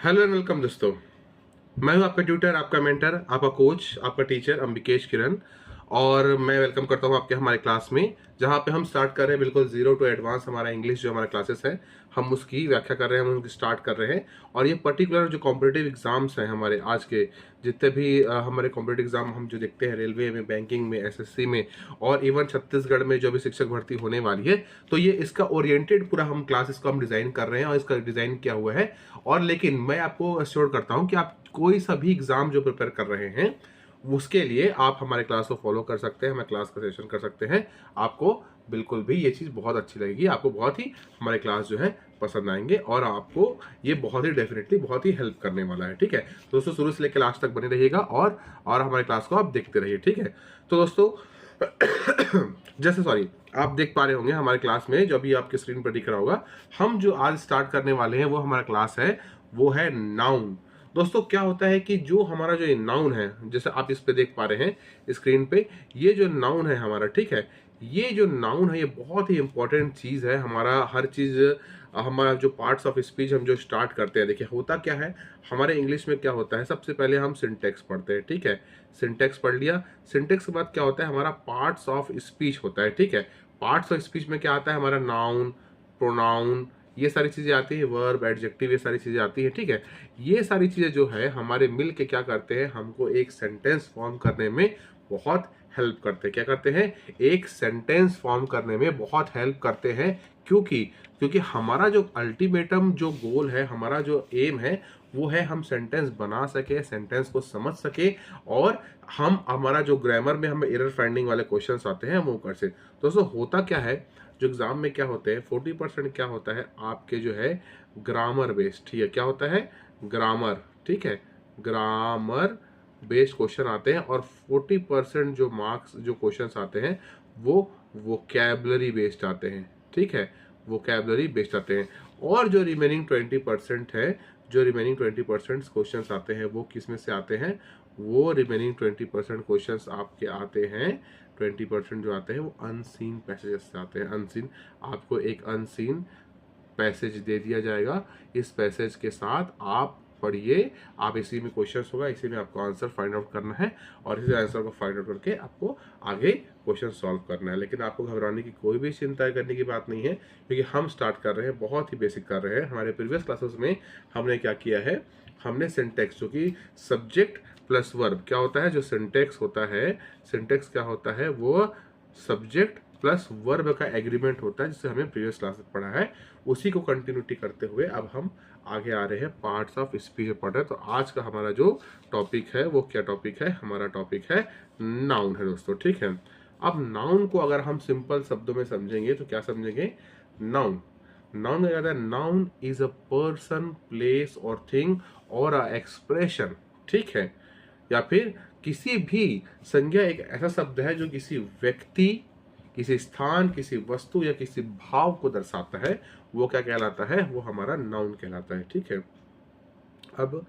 Hello and welcome दोस्तों। मैं हूं आपका ट्यूटर, आपका मेंटर, आपका कोच, आपका टीचर अंबिकेश किरण। और मैं वेलकम करता हूं आपके हमारे क्लास में, जहां पे हम स्टार्ट कर रहे हैं बिल्कुल जीरो टू एडवांस। हमारा इंग्लिश जो हमारा क्लासेस है, हम उसकी व्याख्या कर रहे हैं, हम उनकी स्टार्ट कर रहे हैं। और ये पर्टिकुलर जो कॉम्पिटेटिव एग्जाम्स हैं हमारे आज के, जितने भी हमारे कॉम्पिटेटिव एग्जाम हम जो देखते हैं रेलवे में, बैंकिंग में, एसएससी में, और इवन छत्तीसगढ़ में जो भी शिक्षक भर्ती होने वाली है, तो ये इसका ओरिएंटेड पूरा हम क्लासेस को हम डिजाइन कर रहे हैं और इसका डिजाइन किया हुआ है। और लेकिन मैं आपको अश्योर करता हूं कि आप कोई सा भी एग्जाम जो प्रिपेयर कर रहे हैं, उसके लिए आप हमारे क्लास को फॉलो कर सकते हैं, हमारे क्लास का सेशन कर सकते हैं। आपको बिल्कुल भी ये चीज़ बहुत अच्छी लगेगी, आपको बहुत ही हमारे क्लास जो है पसंद आएंगे, और आपको ये बहुत ही डेफिनेटली बहुत ही हेल्प करने वाला है। ठीक है, तो दोस्तों शुरू से लेकर लास्ट तक बने रहिएगा और हमारे क्लास को आप देखते रहिए। ठीक है, तो दोस्तों जैसे सॉरी आप देख पा रहे होंगे हमारे क्लास में, जो अभी आपके स्क्रीन पर दिख रहा होगा, हम जो आज स्टार्ट करने वाले हैं वो हमारा क्लास है, वो है नाउन। दोस्तों क्या होता है कि जो हमारा जो ये नाउन है, जैसे आप इस पे देख पा रहे हैं स्क्रीन पे, ये जो नाउन है हमारा, ठीक है, ये जो नाउन है ये बहुत ही इंपॉर्टेंट चीज है। हमारा हर चीज, हमारा जो पार्ट्स ऑफ स्पीच हम जो स्टार्ट करते हैं, देखिए होता क्या है हमारे इंग्लिश में, क्या होता है सबसे पहले हम सिंटेक्स पढ़ते हैं। ठीक है, सिंटेक्स पढ़ लिया, सिंटेक्स के बाद क्या होता है हमारा पार्ट्स ऑफ स्पीच होता है। ठीक है, पार्ट्स ऑफ स्पीच में क्या आता है हमारा नाउन, प्रोनाउन, ये सारी चीजें आती है, वर्ब, एडजेक्टिव, ये सारी चीजें आती है। ठीक है, ये सारी चीजें जो है हमारे मिल के क्या करते हैं, हमको एक सेंटेंस फॉर्म करने में बहुत हेल्प करते हैं। क्या करते हैं, एक सेंटेंस फॉर्म करने में बहुत हेल्प करते हैं। क्योंकि क्योंकि हमारा जो अल्टीमेटम जो गोल है, हमारा जो एम है, वो है हम सेंटेंस बना सके, सेंटेंस को समझ सके, और हम हमारा जो ग्रामर में हमें एरर फाइंडिंग वाले क्वेश्चंस आते हैं वो कर सके। दोस्तों होता क्या है, जो एग्जाम में क्या होते हैं 40% क्या होता है आपके जो है ग्रामर बेस्ड। ठीक है, क्या होता है ग्रामर, ठीक है, ग्रामर बेस्ड क्वेश्चन आते हैं, और 40% जो मार्क्स जो क्वेश्चंस आते हैं वो वोकैबुलरी बेस्ड आते हैं। ठीक है, वोकैबुलरी बेस्ड आते हैं। और जो रिमेनिंग 20% है, जो रिमेनिंग 20% क्वेश्चंस आते हैं वो किस में से आते हैं, वो रिमेनिंग 20% क्वेश्चंस आपके आते हैं, 20% जो आते हैं वो अनसीन पैसेजेस से आते हैं। अनसीन, आपको एक अनसीन पैसेज दे दिया जाएगा, इस पैसेज के साथ आप पढ़िए, आप इसी में क्वेश्चंस होगा, इसी में आपको आंसर फाइंड आउट करना है, और इसी आंसर को फाइंड आउट करके आपको आगे क्वेश्चन सॉल्व करना है। लेकिन आपको घबराने की कोई भी चिंता करने की बात नहीं है, क्योंकि हम स्टार्ट कर रहे हैं, बहुत ही बेसिक कर रहे हैं। हमारे प्रीवियस क्लासेस में हमने क्या किया है, हमने सिंटेक्स, जो कि सब्जेक्ट प्लस वर्ब क्या होता है, जो सिंटेक्स होता है, सिंटेक्स क्या होता है, वो सब्जेक्ट प्लस वर्ब का एग्रीमेंट होता है, जिसे हमें प्रीवियस क्लास में पढ़ा है। उसी को कंटिन्यूटी करते हुए अब हम आगे आ रहे हैं, पार्ट्स ऑफ स्पीच पढ़ रहे हैं। तो आज का हमारा जो टॉपिक है वो क्या टॉपिक है, हमारा टॉपिक है नाउन है दोस्तों। ठीक है, अब नाउन को अगर हम सिंपल शब्दों में समझेंगे तो क्या समझेंगे, नाउन, नाउन क्या कहता है, noun is a person, place और थिंग और अ एक्सप्रेशन। ठीक है, या फिर किसी भी संज्ञा एक ऐसा शब्द है जो किसी व्यक्ति, किसी स्थान, किसी वस्तु या किसी भाव को दर्शाता है, वो क्या कहलाता है, वो हमारा नाउन कहलाता है। ठीक है, अब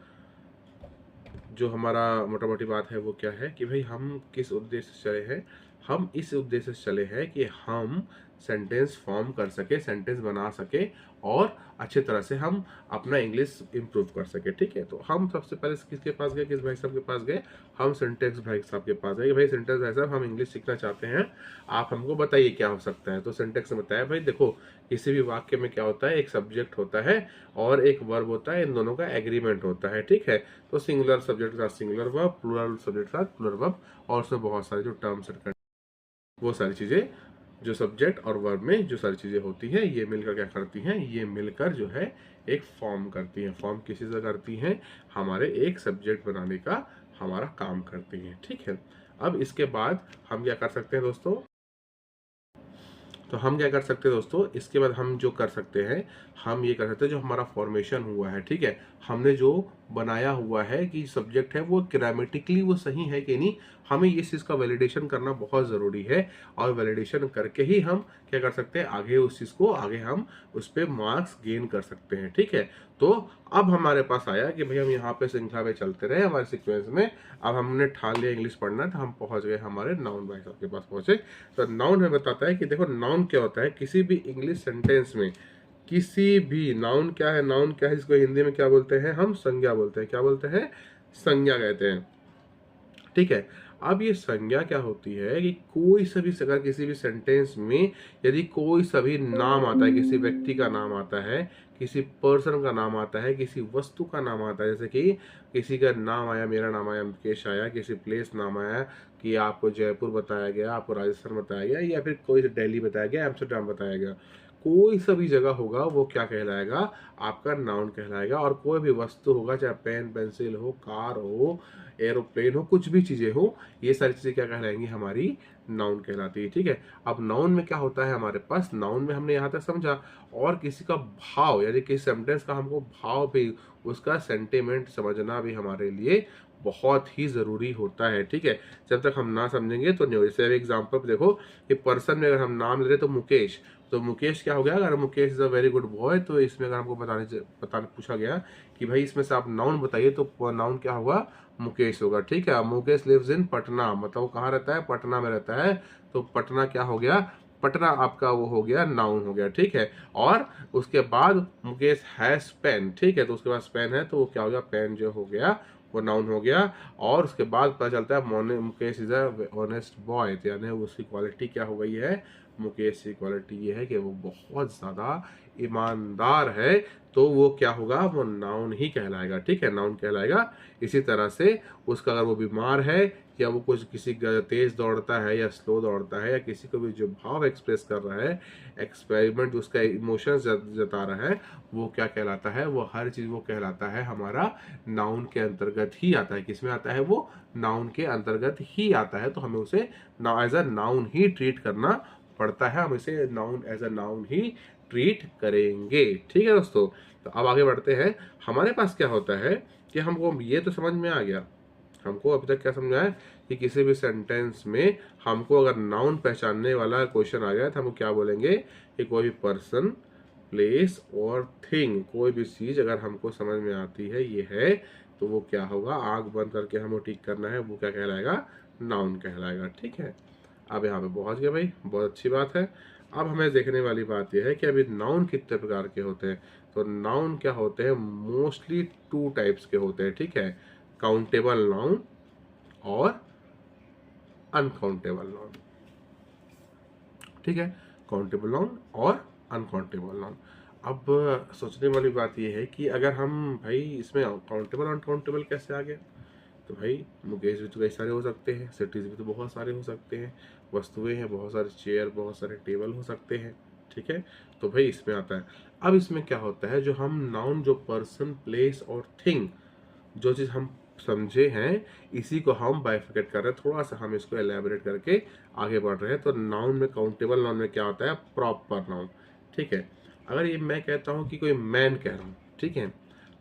जो हमारा मोटा मोटी बात है वो क्या है कि भाई हम किस उद्देश्य से चले हैं, हम इस उद्देश्य से चले हैं कि हम सेंटेंस फॉर्म कर सके, सेंटेंस बना सके, और अच्छे तरह से हम अपना इंग्लिश इंप्रूव कर सके। ठीक है, तो हम सबसे पहले किसके पास गए, किस भाई साहब के पास गए, हम सिंटेक्स भाई साहब के पास गए। भाई सिंटेक्स भाई साहब, हम इंग्लिश सीखना चाहते हैं, आप हमको बताइए क्या हो सकता है। तो सिंटेक्स ने बताया, भाई देखो किसी भी वाक्य में क्या होता है, एक सब्जेक्ट होता है और एक वर्ब होता है, इन दोनों का एग्रीमेंट होता है। ठीक है, तो सिंगुलर सब्जेक्ट के साथ सिंगुलर वर्ब, प्लूरल सब्जेक्ट के साथ प्लूरल वर्ब, और उसमें बहुत सारे जो टर्म्स एंड वो सारी चीजें, जो सब्जेक्ट और वर्ब में जो सारी चीजें होती हैं, ये मिलकर क्या करती हैं, ये मिलकर जो है एक फॉर्म करती हैं। फॉर्म किसी से करती हैं, हमारे एक सब्जेक्ट बनाने का हमारा काम करती हैं। ठीक है, अब इसके बाद हम क्या कर सकते हैं दोस्तों, तो हम क्या कर सकते हैं दोस्तों, इसके बाद हम जो कर सकते हैं, हम ये कर सकते हैं, जो हमारा फॉर्मेशन हुआ है, ठीक है, हमने जो बनाया हुआ है कि सब्जेक्ट है वो ग्रामेटिकली वो सही है कि नहीं, हमें इस चीज़ का वैलिडेशन करना बहुत ज़रूरी है। और वैलिडेशन करके ही हम क्या कर सकते हैं, आगे उस चीज़ को, आगे हम उस पर मार्क्स गेन कर सकते हैं। ठीक है, तो अब हमारे पास आया कि भाई हम यहाँ पे श्रृंखला में चलते रहे हमारे सीक्वेंस में, अब हमने ठान लिया इंग्लिश पढ़ना, तो हम पहुंच गए हमारे नाउन भाई साहब के पास पहुंचे। तो नाउन हमें बताता है कि देखो नाउन क्या होता है, किसी भी इंग्लिश सेंटेंस में किसी भी नाउन क्या है, नाउन क्या है जिसको हिंदी में क्या बोलते हैं हम, संज्ञा बोलते हैं। क्या बोलते हैं, संज्ञा कहते हैं। ठीक है। अब ये संज्ञा क्या होती है कि कोई सा भी, अगर किसी भी सेंटेंस में यदि कोई सा भी नाम आता है, किसी व्यक्ति का नाम आता है, किसी पर्सन का नाम आता है, किसी वस्तु का नाम आता है, जैसे कि किसी का नाम आया, मेरा नाम आया, मुकेश आया, किसी प्लेस नाम आया कि आपको जयपुर बताया गया, आपको राजस्थान बताया गया, या फिर कोई दिल्ली बताया गया, एम्स्टर्डम बताया गया, कोई सा भी जगह होगा वो क्या कहलाएगा, आपका नाउन कहलाएगा। और कोई भी वस्तु होगा, चाहे पेन पेंसिल हो, कार हो, एरोप्लेन हो, कुछ भी चीजें हो, ये सारी चीजें क्या कहलाएंगी, हमारी नाउन कहलाती है। ठीक है। अब नाउन में क्या होता है हमारे पास, नाउन में हमने यहाँ तक समझा, और किसी का भाव यानी किसी सेंटेंस का हमको भाव भी, उसका सेंटिमेंट समझना भी हमारे लिए बहुत ही जरूरी होता है। ठीक है। जब तक हम ना समझेंगे तो नहीं हो। जैसे एग्जाम्पल देखो कि पर्सन में अगर हम नाम ले रहे तो मुकेश, तो मुकेश क्या हो गया, अगर Mukesh is a very good boy, तो इसमें अगर हमको बताने पूछा गया कि भाई इसमें से आप नाउन बताइए, तो नाउन क्या होगा, मुकेश होगा। ठीक है। मुकेश लिव्स इन पटना, मतलब वो कहाँ रहता है, पटना में रहता है, तो पटना क्या हो गया, पटना आपका वो हो गया, नाउन हो गया। ठीक है। और उसके बाद मुकेश हैज पेन, ठीक है, तो उसके पास पेन है, तो वो क्या हो गया, पेन जो हो गया वो नाउन हो गया। और उसके बाद पता चलता है Mukesh is a honest boy, यानी उसकी क्वालिटी क्या हो गई है, मुकेश की क्वालिटी ये है कि वो बहुत ज्यादा ईमानदार है, तो वो क्या होगा, वो नाउन ही कहलाएगा। ठीक है, नाउन कहलाएगा। इसी तरह से उसका अगर वो बीमार है, या वो कुछ किसी तेज दौड़ता है या स्लो दौड़ता है, या किसी को भी जो भाव एक्सप्रेस कर रहा है, एक्सपेरिमेंट उसका इमोशंस जता रहा है, वो क्या कहलाता है, वो हर चीज वो कहलाता है हमारा नाउन के अंतर्गत ही आता है। किसमें आता है, वो नाउन के अंतर्गत ही आता है। तो हमें उसे एज अ नाउन ही ट्रीट करना पड़ता है, हम इसे नाउन एज अ नाउन ही ट्रीट करेंगे। ठीक है दोस्तों, तो अब आगे बढ़ते हैं। हमारे पास क्या होता है कि हमको ये तो समझ में आ गया, हमको अभी तक क्या समझा है कि किसी भी सेंटेंस में हमको अगर नाउन पहचानने वाला क्वेश्चन आ गया तो हम क्या बोलेंगे कि कोई पर्सन, प्लेस और थिंग, कोई भी चीज अगर हमको समझ में आती है ये है, तो वो क्या होगा, आंख बंद करके हमको टिक करना है, वो क्या कहलाएगा, नाउन कहलाएगा। ठीक है। अब यहाँ पे पहुंच गए भाई, बहुत अच्छी बात है। अब हमें देखने वाली बात यह है कि अभी नाउन कितने प्रकार के होते हैं। तो नाउन क्या होते हैं, मोस्टली टू टाइप्स के होते हैं। ठीक है, काउंटेबल नाउन और अनकाउंटेबल नाउन। ठीक है, काउंटेबल नाउन और अनकाउंटेबल नाउन। अब सोचने वाली बात यह है कि अगर हम भाई इसमें काउंटेबल अनकाउंटेबल कैसे आ गया, तो भाई मुकेश भी तो कई सारे हो सकते हैं, सिटीज भी तो बहुत सारे हो सकते हैं, वस्तुएं हैं बहुत सारे, चेयर बहुत सारे, टेबल हो सकते हैं। ठीक है, तो भाई इसमें आता है। अब इसमें क्या होता है, जो हम नाउन, जो पर्सन, प्लेस और थिंग, जो चीज़ हम समझे हैं, इसी को हम बाइफिकेट कर रहे हैं, थोड़ा सा हम इसको एलैबोरेट करके आगे बढ़ रहे हैं। तो नाउन में, काउंटेबल नाउन में क्या होता है, प्रॉपर नाउन। ठीक है, अगर ये मैं कहता हूँ कि कोई मैन कह रहा हूँ, ठीक है,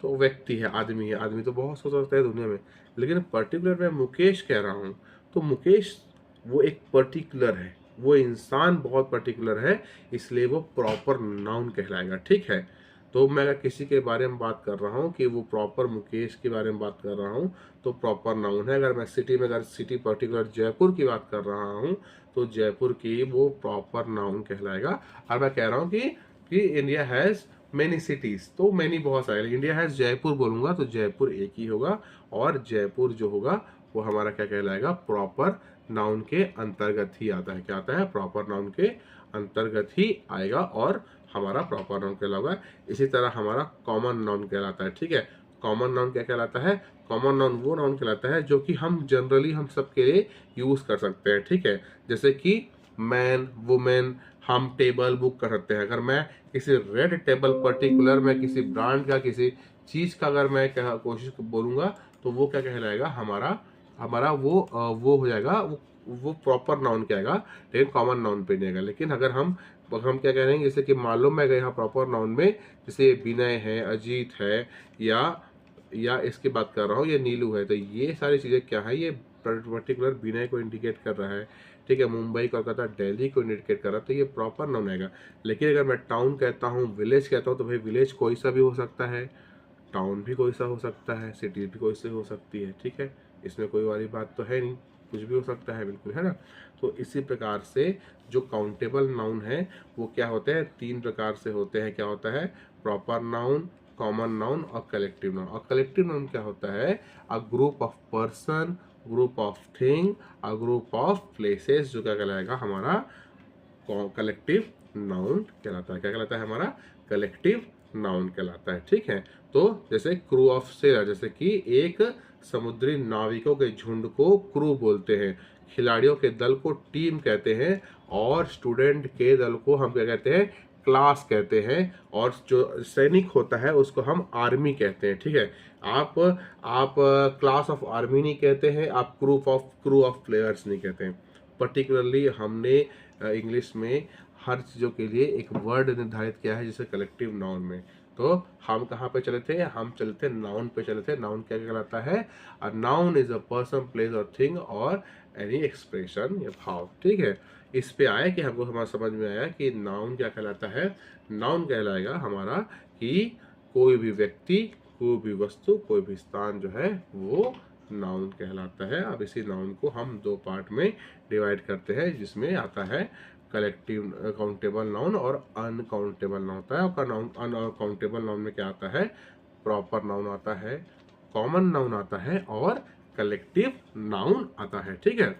तो व्यक्ति है, आदमी है, आदमी तो बहुत सोच सकता है दुनिया में, लेकिन पर्टिकुलर मैं मुकेश कह रहा हूँ, तो मुकेश वो एक पर्टिकुलर है, वो इंसान बहुत पर्टिकुलर है, इसलिए वो प्रॉपर नाउन कहलाएगा। ठीक है, तो मैं अगर किसी के बारे में बात कर रहा हूँ कि वो प्रॉपर मुकेश के बारे में बात कर रहा हूँ, तो प्रॉपर नाउन है। अगर मैं सिटी में, अगर सिटी पर्टिकुलर जयपुर की बात कर रहा हूँ, तो जयपुर की वो प्रॉपर नाउन कहलाएगा। और मैं कह रहा हूँ कि इंडिया हैज़ मेनी सिटीज, तो मैनी बहुत सारे, इंडिया हैज़ जयपुर बोलूंगा तो जयपुर एक ही होगा, और जयपुर जो होगा वो हमारा क्या कहलाएगा, प्रॉपर नाउन के अंतर्गत ही आता है। क्या आता है, प्रॉपर नाउन के अंतर्गत ही आएगा और हमारा प्रॉपर नाउन कहलाएगा। इसी तरह हमारा कॉमन नाउन कहलाता है। ठीक है, कॉमन नाउन क्या कहलाता है, कॉमन नाउन वो नाउन कहलाता है जो कि हम जनरली हम सबके लिए यूज कर सकते हैं। ठीक है, जैसे कि मैन, वुमेन, हम टेबल बुक कर सकते हैं। अगर मैं किसी रेड टेबल, पर्टिकुलर मैं किसी ब्रांड का, किसी चीज का अगर मैं कोशिश बोलूंगा, तो वो क्या कहलाएगा, हमारा हमारा वो हो जाएगा, वो प्रॉपर नाउन कहलाएगा, लेकिन कॉमन नाउन पे नहीं आएगा। लेकिन अगर हम क्या कह रहे हैं, जैसे कि मालूम है यहाँ प्रॉपर नाउन में, जैसे विनय है, अजीत है, या इसकी बात कर रहा हूँ, ये नीलू है, तो ये सारी चीजें क्या है, ये पर्टिकुलर विनय को इंडिकेट कर रहा है। ठीक है, मुंबई, कोलकाता, दिल्ली को इंडिकेट कर रहा है, तो ये प्रॉपर नाउन आएगा। लेकिन अगर मैं टाउन कहता हूँ, विलेज कहता हूँ, तो भाई विलेज कोई सा भी हो सकता है, टाउन भी कोई सा हो सकता है, सिटी भी कोई सी हो सकती है। ठीक है, इसमें कोई वाली बात तो है नहीं। कुछ भी हो सकता है, बिल्कुल, है ना। तो इसी प्रकार से जो काउंटेबल नाउन है वो क्या होते हैं, 3 प्रकार से होते हैं। क्या होता है, प्रॉपर नाउन, कॉमन नाउन और कलेक्टिव नाउन। और कलेक्टिव नाउन क्या होता है, a group of person, group of thing, a group of places, जो क्या कहलाएगा हमारा कलेक्टिव नाउन कहलाता है। क्या कहलाता है हमारा, कलेक्टिव नाउन कहलाता है, ठीक है। तो जैसे क्रू ऑफ सेलर, जैसे कि एक समुद्री नाविकों के झुंड को क्रू बोलते हैं, खिलाड़ियों के दल को टीम कहते हैं, और स्टूडेंट के दल को हम क्या कहते हैं, क्लास कहते हैं, और जो सैनिक होता है उसको हम आर्मी कहते हैं, ठीक है। आप क्लास ऑफ आर्मी नहीं कहते हैं, आप क्रू ऑफ प्लेयर्स नहीं कहते हैं। पर्टिकुलरली हमने इंग्लिश में हर चीज़ों के लिए एक वर्ड निर्धारित किया है, जैसे कलेक्टिव नाउन में। तो हम कहाँ पे चले थे, हम चले थे नाउन पे चले थे। नाउन क्या कहलाता है, a noun is a person, place और थिंग और एनी एक्सप्रेशन या भाव, ठीक है। इस पे आया कि हमको हमारा समझ में आया कि नाउन क्या कहलाता है। नाउन कहलाएगा हमारा कि कोई भी व्यक्ति, कोई भी वस्तु, कोई भी स्थान जो है वो नाउन कहलाता है। अब इसी नाउन को हम 2 पार्ट में डिवाइड करते हैं, जिसमें आता है कलेक्टिव काउंटेबल नाउन और अनकाउंटेबल नाउन होता है। और अनकाउंटेबल नाउन में क्या आता है, प्रॉपर नाउन आता है, कॉमन नाउन आता है और कलेक्टिव नाउन आता है, ठीक है।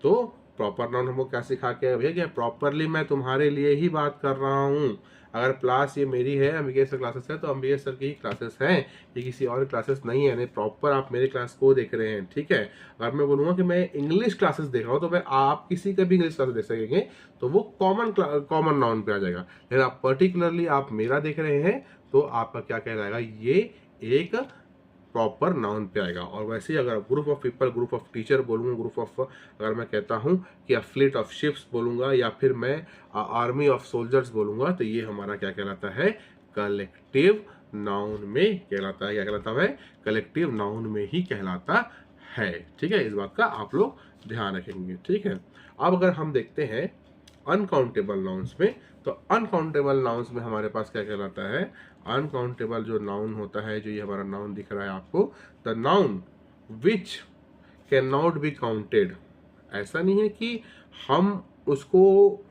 तो प्रॉपर नाउन हमको क्या सिखा के भैया, कि प्रॉपरली मैं तुम्हारे लिए ही बात कर रहा हूँ। अगर क्लास ये मेरी है, अंबिकेश सर क्लासेस है, तो अंबिकेश सर की ही क्लासेस हैं, ये किसी और क्लासेस नहीं है। नहीं, प्रॉपर आप मेरे क्लास को देख रहे हैं, ठीक है। अगर मैं बोलूँगा कि मैं इंग्लिश क्लासेस देख रहा हूँ, तो मैं आप किसी का भी इंग्लिश क्लासेस देख सकेंगे, तो वो कॉमन नाउन पे आ जाएगा। लेकिन आप पर्टिकुलरली आप मेरा देख रहे हैं, तो आपका क्या कहलाएगा, ये एक प्रॉपर नाउन पे आएगा। और वैसे ही अगर group of people, group of teacher बोलूँगा, ग्रुप ऑफ, अगर मैं कहता हूँ कि फ्लीट ऑफ शिप्स बोलूँगा, या फिर मैं आर्मी ऑफ सोल्जर्स बोलूँगा, तो ये हमारा क्या कहलाता है, कलेक्टिव नाउन में कहलाता है। क्या कहलाता है, कलेक्टिव नाउन में ही कहलाता है, ठीक है। इस बात का आप लोग ध्यान रखेंगे, ठीक है। अब अगर हम देखते हैं अनकाउंटेबल नाउन्स में, तो अनकाउंटेबल नाउन्स में हमारे पास क्या कहलाता है, अनकाउंटेबल जो नाउन होता है, जो ये हमारा नाउन दिख रहा है आपको, the noun which can not be counted. ऐसा नहीं है कि हम उसको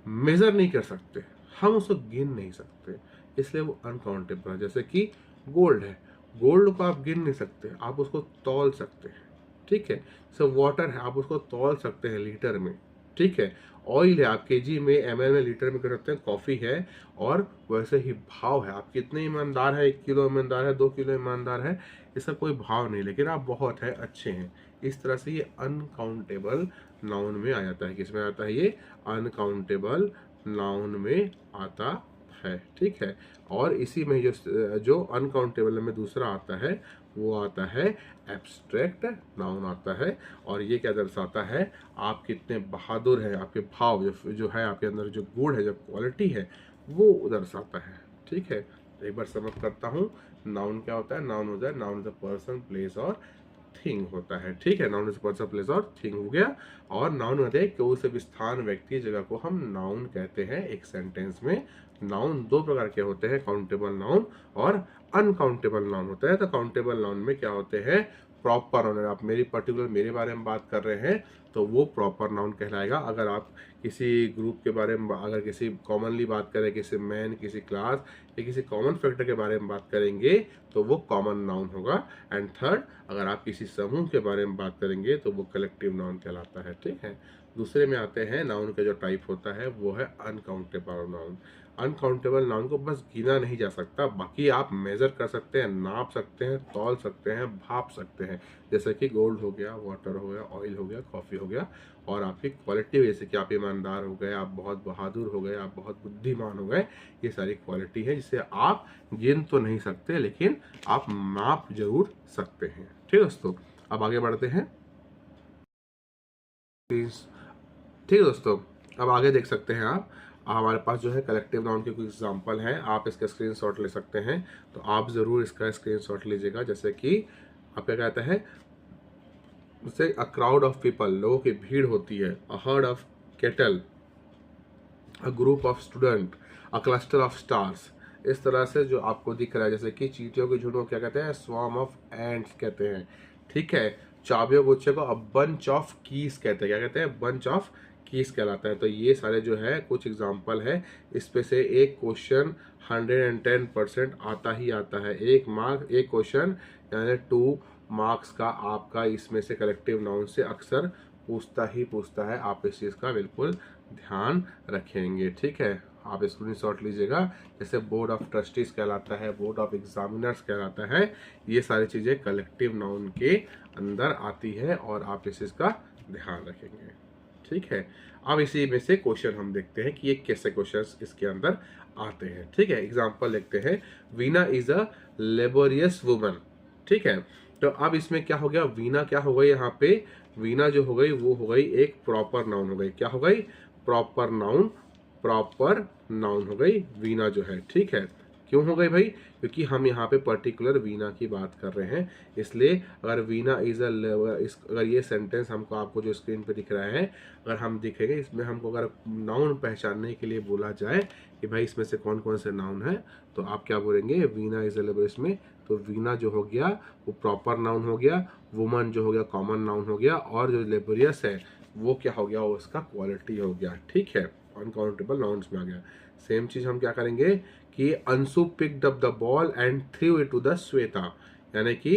मेजर नहीं कर सकते, हम उसको गिन नहीं सकते, इसलिए वो अनकाउंटेबल है। जैसे कि गोल्ड है, गोल्ड को आप गिन नहीं सकते, आप उसको तौल सकते हैं, ठीक है। जैसे वाटर है, आप उसको तौल सकते हैं लीटर में, ठीक है। ऑयल है, आप केजी में, एमएल में, लीटर में कर सकते हैं। कॉफ़ी है, और वैसे ही भाव है, आप कितने ईमानदार है, 1 किलो ईमानदार है, 2 किलो ईमानदार है, इसका कोई भाव नहीं, लेकिन आप बहुत है, अच्छे हैं। इस तरह से ये अनकाउंटेबल नाउन में आ जाता है। किस में आता है, ये अनकाउंटेबल नाउन में आता है, ठीक है। और इसी में जो अनकाउंटेबल में दूसरा आता है, वो आता है एब्स्ट्रैक्ट नाउन आता है। और ये क्या दर्शाता है, आप कितने बहादुर हैं, आपके भाव जो है, आपके अंदर जो गुण है, जो क्वालिटी है, वो दर्शाता है, ठीक है। एक बार समझ करता हूँ, नाउन क्या होता है, नाउन होता है, noun is a person, place और थिंग होता है, ठीक है। नाउन इज पर्सन, प्लेस और थिंग हो गया। और नाउन होते हैं कोई से भी स्थान, व्यक्ति, जगह को हम नाउन कहते हैं एक सेंटेंस में। नाउन 2 प्रकार के होते हैं, काउंटेबल नाउन और अनकाउंटेबल नाउन होता है। तो काउंटेबल नाउन में क्या होते हैं, प्रॉपर नाउन। आप मेरे बारे में बात कर रहे हैं, तो वो प्रॉपर नाउन कहलाएगा। अगर आप किसी ग्रुप के बारे में, अगर किसी कॉमनली बात करें, किसी मैन, किसी क्लास या किसी कॉमन फैक्टर के बारे में बात करेंगे, तो वो कॉमन नाउन होगा। एंड थर्ड, अगर आप किसी समूह के बारे में बात करेंगे, तो वो कलेक्टिव नाउन कहलाता है, ठीक है। दूसरे में आते हैं, नाउन का जो टाइप होता है वो है अनकाउंटेबल नाउन। अनकाउंटेबल नाउन को बस गिना नहीं जा सकता, बाकी आप मेजर कर सकते हैं, नाप सकते हैं, तौल सकते हैं, भाप सकते हैं। जैसे कि गोल्ड हो गया, वाटर हो गया, ऑयल हो गया, कॉफ़ी हो गया। और आपकी क्वालिटी, जैसे कि आप ईमानदार हो गए, आप बहुत बहादुर हो गए, आप बहुत बुद्धिमान हो गए, ये सारी क्वालिटी है जिसे आप गिन तो नहीं सकते, लेकिन आप माप जरूर सकते हैं, ठीक है दोस्तों। अब आगे बढ़ते हैं, ठीक है दोस्तों। अब आगे देख सकते हैं आप, हमारे पास जो है कलेक्टिव नाउन के कुछ एग्जांपल हैं, आप इसका स्क्रीनशॉट ले सकते हैं। तो आप ज़रूर इसका स्क्रीनशॉट लीजिएगा। जैसे कि आप क्या कहते हैं, जैसे अ क्राउड ऑफ पीपल, लोगों की भीड़ होती है। A herd of cattle, a group of student, a cluster of stars. इस तरह से जो आपको दिख रहा है, जैसे कि चींटियों के झुंड को क्या कहते हैं, स्वॉर्म ऑफ एंट्स कहते हैं, ठीक है। चाबियों गुच्छे को अब बंच ऑफ कीज कहते हैं। क्या कहते हैं? बंच ऑफ कीज कहलाता है। तो ये सारे जो है कुछ एग्जाम्पल है, इस पे से एक क्वेश्चन 110% आता ही आता है। एक क्वेश्चन यानी 2 मार्क्स का आपका इसमें से कलेक्टिव नाउन से अक्सर पूछता है। आप इस चीज़ का बिल्कुल ध्यान रखेंगे, ठीक है। आप स्क्रीनशॉट लीजिएगा। जैसे बोर्ड ऑफ ट्रस्टीज कहलाता है, बोर्ड ऑफ एग्जामिनर्स कहलाता है, ये सारी चीज़ें कलेक्टिव नाउन के अंदर आती है और आप इस चीज़ का ध्यान रखेंगे, ठीक है। अब इसी में से क्वेश्चन हम देखते हैं कि ये कैसे क्वेश्चंस इसके अंदर आते हैं, ठीक है। एग्जाम्पल लिखते हैं, Veena is a laborious woman, ठीक है। तो अब इसमें क्या हो गया, वीना क्या हो गई यहाँ पे, वीना जो हो गई वो हो गई एक प्रॉपर नाउन हो गई। क्या हो गई? प्रॉपर नाउन हो गई वीना जो है, ठीक है। क्यों हो गई भाई? क्योंकि हम यहाँ पे पर्टिकुलर वीना की बात कर रहे हैं, इसलिए अगर वीना इज अगर ये सेंटेंस हमको आपको जो स्क्रीन पे दिख रहा है, अगर हम दिखेंगे इसमें हमको अगर नाउन पहचानने के लिए बोला जाए कि भाई इसमें से कौन कौन से नाउन है, तो आप क्या बोलेंगे? वीना इज लेबोरियस में तो वीना जो हो गया वो प्रॉपर नाउन हो गया, वुमन जो हो गया कॉमन नाउन हो गया, और जो लेबोरियस है वो क्या हो गया? वो उसका क्वालिटी हो गया, ठीक है। अनकाउंटेबल नाउन्स में आ गया। सेम चीज हम क्या करेंगे कि Anshu picked up the ball and threw it to the Shweta, यानी कि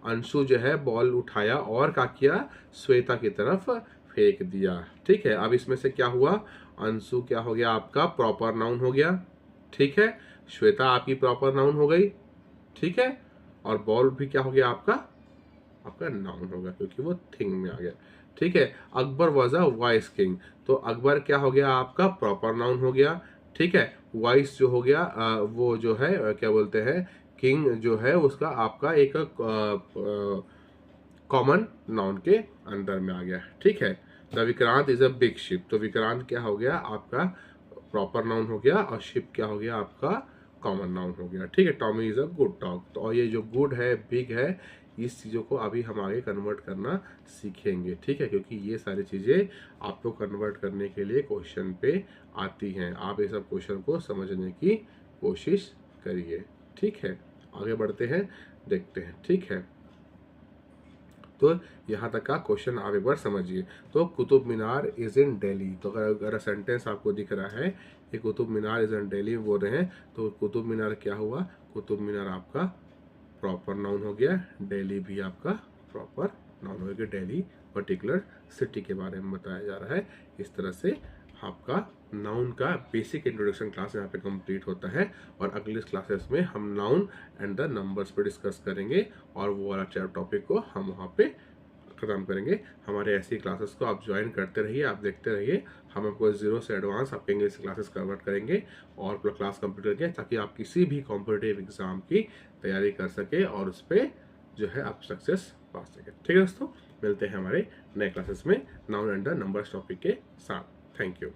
अंशु जो है बॉल उठाया और क्या किया? श्वेता की तरफ फेंक दिया, ठीक है। अब इसमें से क्या हुआ? अंशु क्या हो गया? आपका प्रॉपर नाउन हो गया, ठीक है। श्वेता आपकी प्रॉपर नाउन हो गई, ठीक है। और बॉल भी क्या हो गया? आपका नाउन होगा क्योंकि वो थिंग में आ गया, ठीक है। Akbar was a vice king, तो अकबर क्या हो गया? आपका प्रॉपर नाउन हो गया, ठीक है। वाइस जो हो गया वो जो है क्या बोलते हैं, किंग जो है उसका आपका एक कॉमन नाउन के अंदर में आ गया, ठीक है। The Vikrant is a big ship, तो विक्रांत क्या हो गया? आपका प्रॉपर नाउन हो गया, और शिप क्या हो गया? आपका कॉमन नाउन हो गया, ठीक है। Tommy is a good dog, तो और ये जो गुड है, बिग है, इस चीज़ों को अभी हम आगे कन्वर्ट करना सीखेंगे, ठीक है। क्योंकि ये सारी चीज़ें आपको कन्वर्ट करने के लिए क्वेश्चन पे आती हैं। आप ये सब क्वेश्चन को समझने की कोशिश करिए, ठीक है। आगे बढ़ते हैं, देखते हैं, ठीक है। तो यहाँ तक का क्वेश्चन आप एक बार समझिए। तो कुतुब मीनार इज इन दिल्ली, तो अगर सेंटेंस आपको दिख रहा है कि कुतुब मीनार इज इन दिल्ली बोल रहे हैं, तो कुतुब मीनार क्या हुआ? कुतुब मीनार आपका प्रॉपर नाउन हो गया, दिल्ली भी आपका प्रॉपर नाउन हो गया। दिल्ली पर्टिकुलर सिटी के बारे में बताया जा रहा है। इस तरह से आपका नाउन का बेसिक इंट्रोडक्शन क्लास यहाँ पे कंप्लीट होता है, और अगले क्लासेस में हम नाउन एंड द नंबर्स पे डिस्कस करेंगे, और वो वाला टॉपिक को हम वहाँ पे खत्म करेंगे। हमारे ऐसी क्लासेस को आप ज्वाइन करते रहिए, आप देखते रहिए। हम आपको 0 से एडवांस आपके इंग्लिश क्लासेस कन्वर्ट करेंगे और पूरा क्लास कंप्लीट करेंगे, ताकि आप किसी भी कॉम्पिटिटिव एग्जाम की तैयारी कर सके और उस पर जो है आप सक्सेस पा सके, ठीक है दोस्तों। मिलते हैं हमारे नए क्लासेस में noun and the numbers topic के साथ। Thank you.